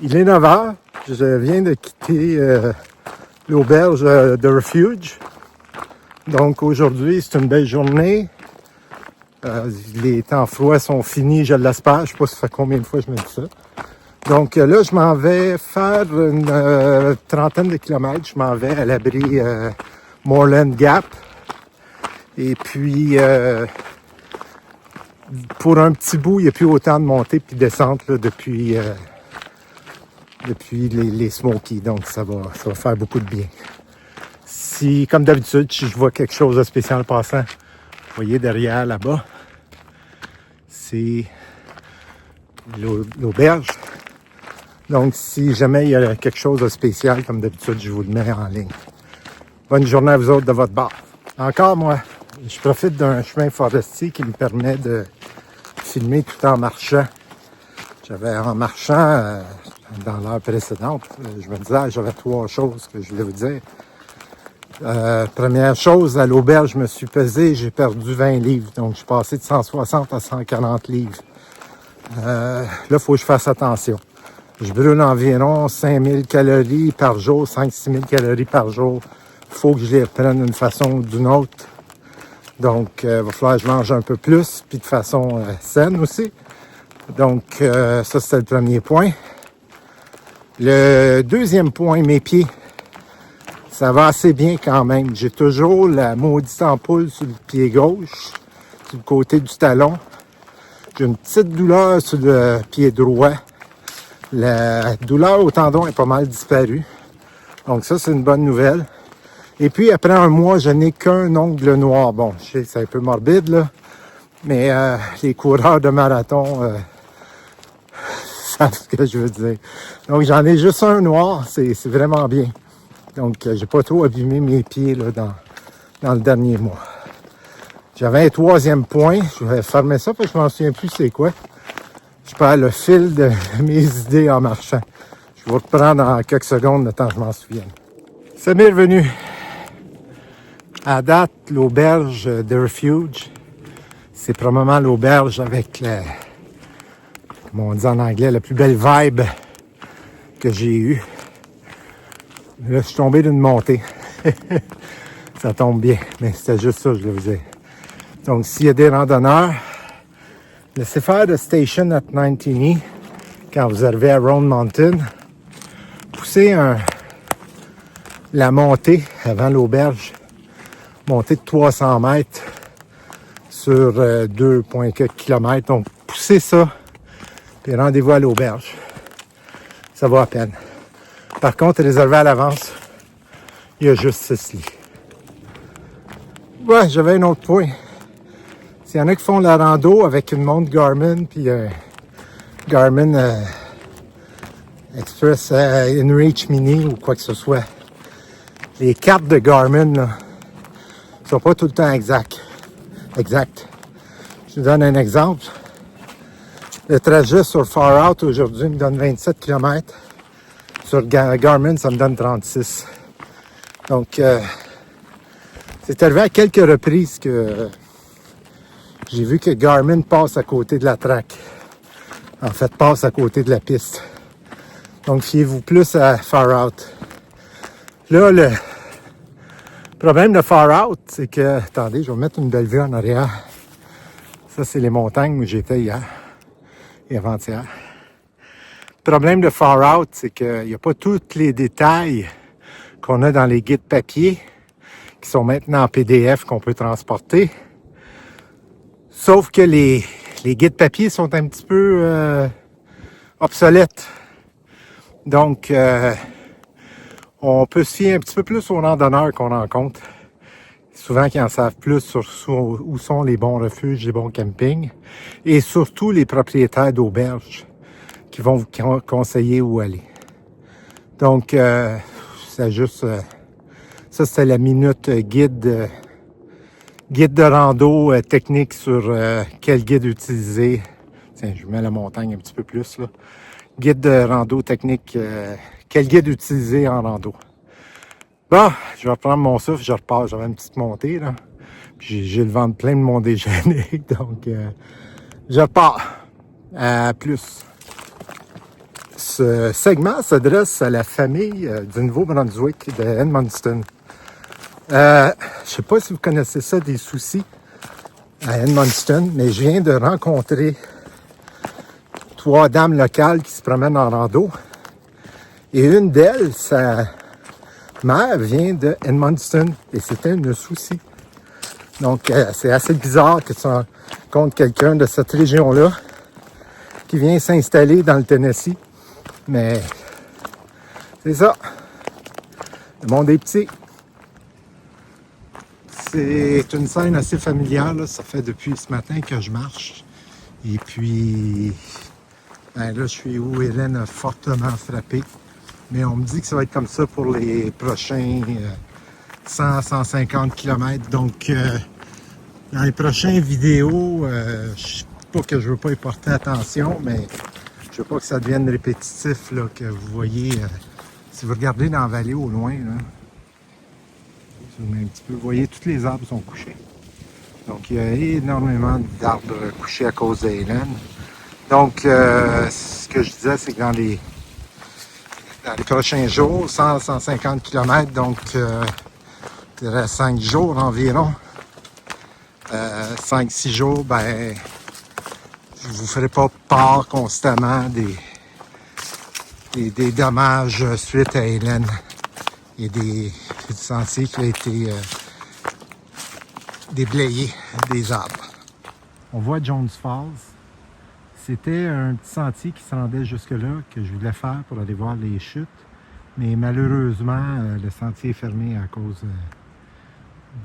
Il est 9 heures. Je viens de quitter l'auberge de refuge. Donc aujourd'hui, c'est une belle journée. Les temps froids sont finis, je l'espère. Je ne sais pas ça fait combien de fois je me dis ça. Donc là, je m'en vais faire une trentaine de kilomètres. Je m'en vais à l'abri Moreland Gap. Et puis, pour un petit bout, il n'y a plus autant de montée puis de descente là, depuis les Smokies. Donc, ça va faire beaucoup de bien. Si, comme d'habitude, si je vois quelque chose de spécial en passant, vous voyez derrière, là-bas, c'est l'auberge. Donc, si jamais il y a quelque chose de spécial, comme d'habitude, je vous le mets en ligne. Bonne journée à vous autres de votre bar. Encore, moi, je profite d'un chemin forestier qui me permet de filmer tout en marchant. En marchant, dans l'heure précédente, je me disais, j'avais 3 choses que je voulais vous dire. Première chose, à l'auberge, je me suis pesé, j'ai perdu 20 livres. Donc, je suis passé de 160 à 140 livres. Là, il faut que je fasse attention. Je brûle environ 5000 calories par jour, 5-6 000 calories par jour. Il faut que je les reprenne d'une façon ou d'une autre. Donc, il va falloir que je mange un peu plus, puis de façon saine aussi. Donc, ça, c'était le premier point. Le deuxième point, mes pieds. Ça va assez bien quand même. J'ai toujours la maudite ampoule sur le pied gauche, sur le côté du talon. J'ai une petite douleur sur le pied droit. La douleur au tendon est pas mal disparue. Donc ça, c'est une bonne nouvelle. Et puis, après un mois, je n'ai qu'un ongle noir. Bon, je sais, c'est un peu morbide, là. Mais les coureurs de marathon savent ce que je veux dire. Donc, j'en ai juste un noir. C'est vraiment bien. Donc, j'ai pas trop abîmé mes pieds là, dans le dernier mois. J'avais un troisième point. Je vais fermer ça parce que je m'en souviens plus c'est quoi. Je perds le fil de mes idées en marchant. Je vais vous reprendre dans quelques secondes le temps que je m'en souvienne. C'est bien revenu. À date, l'auberge de refuge, c'est probablement l'auberge avec comme on dit en anglais, la plus belle vibe que j'ai eue. Là, je suis tombé d'une montée. Ça tombe bien, mais c'était juste ça, je le faisais. Donc, s'il y a des randonneurs, laissez faire de Station at 19E quand vous arrivez à Round Mountain. Poussez la montée avant l'auberge. Montée de 300 mètres sur 2,4 km. Donc, poussez ça, puis rendez-vous à l'auberge. Ça vaut à peine. Par contre, réservé à l'avance, il y a juste 6 lits. Ouais, j'avais un autre point. S'il y en a qui font la rando avec une montre Garmin, puis Garmin Express InReach Mini ou quoi que ce soit, les cartes de Garmin, là, sont pas tout le temps exactes. Je vous donne un exemple. Le trajet sur Far Out aujourd'hui me donne 27 km. Sur Garmin, ça me donne 36. Donc, c'est arrivé à quelques reprises que j'ai vu que Garmin passe à côté de la track. En fait, passe à côté de la piste. Donc, fiez-vous plus à Far Out. Là, le problème de Far Out, c'est que... Attendez, je vais mettre une belle vue en arrière. Ça, c'est les montagnes où j'étais hier et avant-hier. Le problème de Far Out, c'est qu'il n'y a pas tous les détails qu'on a dans les guides papier qui sont maintenant en PDF qu'on peut transporter. Sauf que les guides papier sont un petit peu obsolètes. Donc, on peut se fier un petit peu plus aux randonneurs qu'on rencontre. Souvent, qui en savent plus sur où sont les bons refuges, les bons campings. Et surtout, les propriétaires d'auberges qui vont vous conseiller où aller. Donc, c'est juste... ça, c'était la minute guide de rando technique sur quel guide utiliser. Tiens, je mets la montagne un petit peu plus, là. Guide de rando technique, quel guide utiliser en rando. Bon, je vais reprendre mon souffle, je repars. J'avais une petite montée, là. Puis j'ai le ventre plein de mon déjeuner, donc je repars. À plus. Ce segment s'adresse à la famille du Nouveau-Brunswick de Edmundston. Je ne sais pas si vous connaissez ça, des soucis à Edmundston, mais je viens de rencontrer 3 dames locales qui se promènent en rando. Et une d'elles, sa mère vient de Edmundston et c'était une souci. Donc, c'est assez bizarre que tu rencontres quelqu'un de cette région-là qui vient s'installer dans le Tennessee. Mais c'est ça. Le monde est petit. C'est une scène assez familiale. Là. Ça fait depuis ce matin que je marche. Et puis, ben là, je suis où Hélène a fortement frappé. Mais on me dit que ça va être comme ça pour les prochains 100-150 km. Donc, dans les prochaines vidéos, je pas que je veux pas y porter attention, mais je veux pas que ça devienne répétitif, là, que vous voyez, si vous regardez dans la vallée au loin, là, un petit peu, vous voyez, tous les arbres sont couchés. Donc, il y a énormément d'arbres couchés à cause de Hélène. Donc, ce que je disais, c'est que dans les prochains jours, 100-150 km, donc, il reste 5 jours environ. 5-6 jours, ben, je vous ferai pas part constamment des dommages suite à Hélène et du sentier qui a été déblayé des arbres. On voit Jones Falls. C'était un petit sentier qui se rendait jusque-là que je voulais faire pour aller voir les chutes. Mais malheureusement, le sentier est fermé à cause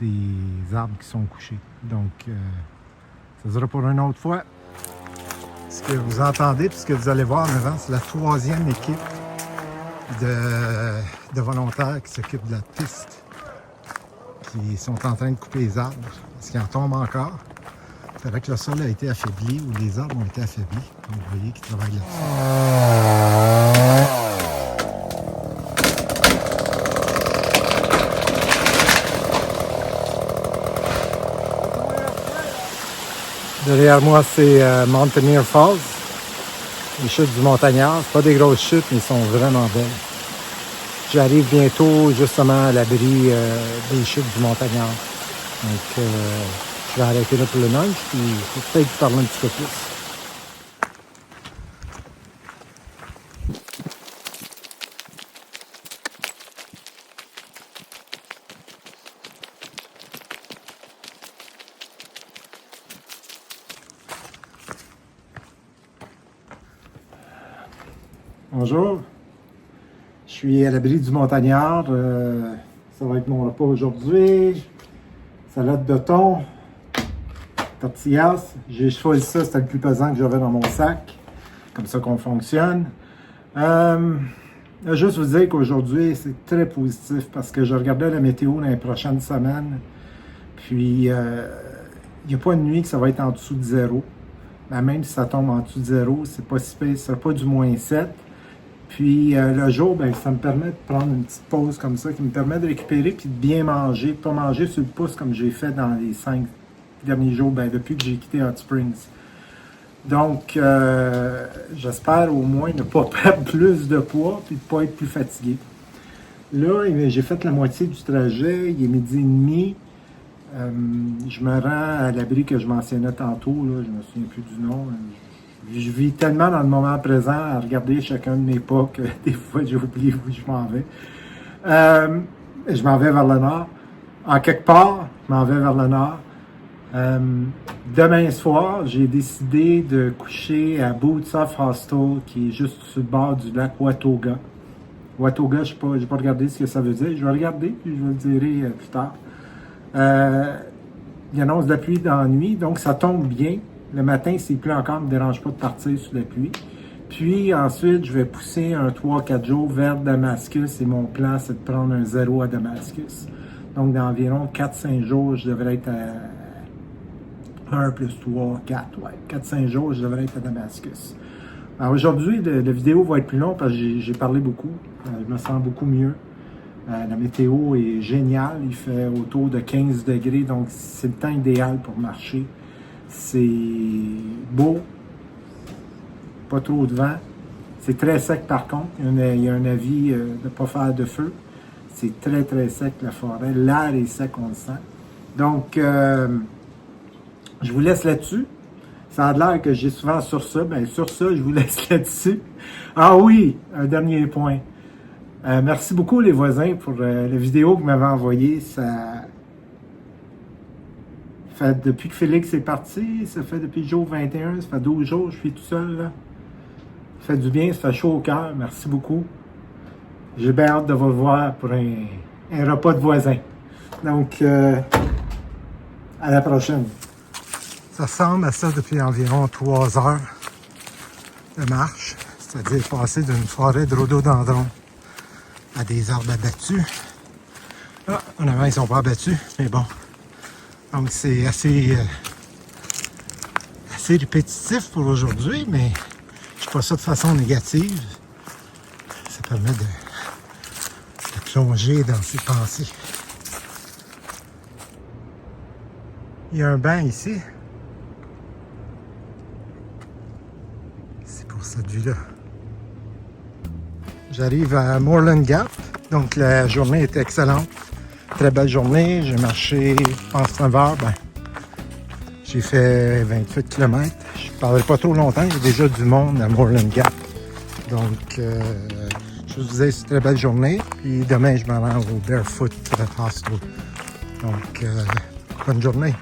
des arbres qui sont couchés. Donc, ça sera pour une autre fois. Ce que vous entendez, puis ce que vous allez voir en avant, c'est la 3e équipe de volontaires qui s'occupent de la piste, qui sont en train de couper les arbres, parce qu'il en tombe encore. C'est vrai que le sol a été affaibli, ou les arbres ont été affaiblis. Donc, vous voyez qu'ils travaillent là-dessus. Derrière moi, c'est Mountaineer Falls, les chutes du Montagnard. C'est pas des grosses chutes, mais ils sont vraiment belles. J'arrive bientôt justement à l'abri des chutes du Montagnard. Donc, je vais arrêter là pour le lunch, puis je vais peut-être vous parler un petit peu plus. Bonjour, je suis à l'abri du Montagnard. Ça va être mon repas aujourd'hui. Salade de thon, tortillas. J'ai choisi ça, c'était le plus pesant que j'avais dans mon sac. Comme ça qu'on fonctionne. Juste vous dire qu'aujourd'hui, c'est très positif parce que je regardais la météo dans les prochaines semaines. Puis, il n'y a pas une nuit que ça va être en dessous de 0. Ben, même si ça tombe en dessous de 0, c'est pas si pire, ça pas du -7. Puis le jour, ben, ça me permet de prendre une petite pause comme ça, qui me permet de récupérer puis de bien manger, de pas manger sur le pouce comme j'ai fait dans les 5 derniers jours, ben, depuis que j'ai quitté Hot Springs. Donc, j'espère au moins ne pas perdre plus de poids puis de ne pas être plus fatigué. Là, j'ai fait la moitié du trajet, il est 12h30. Je me rends à l'abri que je mentionnais tantôt, là, je me souviens plus du nom. Je vis tellement dans le moment présent à regarder chacun de mes pas que des fois j'ai oublié où je m'en vais. Je m'en vais vers le nord. En quelque part, je m'en vais vers le nord. Demain soir, j'ai décidé de coucher à Boots Off Hostel, qui est juste sur le bord du lac Watoga. Watoga, je n'ai pas regardé ce que ça veut dire. Je vais regarder, puis je vous le dirai plus tard. Il annonce de la pluie dans la nuit, donc ça tombe bien. Le matin, s'il pleut encore, ça ne me dérange pas de partir sous la pluie. Puis ensuite, je vais pousser un 3-4 jours vers Damascus et mon plan, c'est de prendre un 0 à Damascus. Donc, dans environ 4-5 jours, je devrais être à 1 plus 3, 4, ouais. 4-5 jours, je devrais être à Damascus. Alors aujourd'hui, la vidéo va être plus longue parce que j'ai parlé beaucoup. Je me sens beaucoup mieux. La météo est géniale. Il fait autour de 15 degrés, donc c'est le temps idéal pour marcher. C'est beau, pas trop de vent, C'est très sec par contre. Il y a un avis de ne pas faire de feu. C'est très très sec la forêt. L'air est sec, on le sent. Donc, je vous laisse là-dessus. Ça a l'air que j'ai souvent sur ça. Bien, sur ça, je vous laisse là-dessus. Ah oui, un dernier point. Merci beaucoup les voisins pour la vidéo que vous m'avez envoyée. Ça fait depuis que Félix est parti, ça fait depuis le jour 21, ça fait 12 jours, je suis tout seul là. Ça fait du bien, ça fait chaud au cœur. Merci beaucoup. J'ai bien hâte de vous voir pour un repas de voisins. Donc, à la prochaine. Ça ressemble à ça depuis environ 3 heures de marche, c'est-à-dire passer d'une forêt de rhododendron à des arbres abattus. Ah, en avant, ils ne sont pas abattus, mais bon. Donc, c'est assez répétitif pour aujourd'hui, mais je ne fais pas ça de façon négative. Ça permet de plonger dans ses pensées. Il y a un banc ici. C'est pour cette vue-là. J'arrive à Moreland Gap, donc la journée était excellente. Très belle journée, j'ai marché, je pense, 9 heures. Ben, j'ai fait 28 km. Je ne parlerai pas trop longtemps, il y a déjà du monde à Moreland Gap. Donc, je vous disais, c'est une très belle journée. Puis demain, je me rends au Barefoot Hostel. Donc, bonne journée.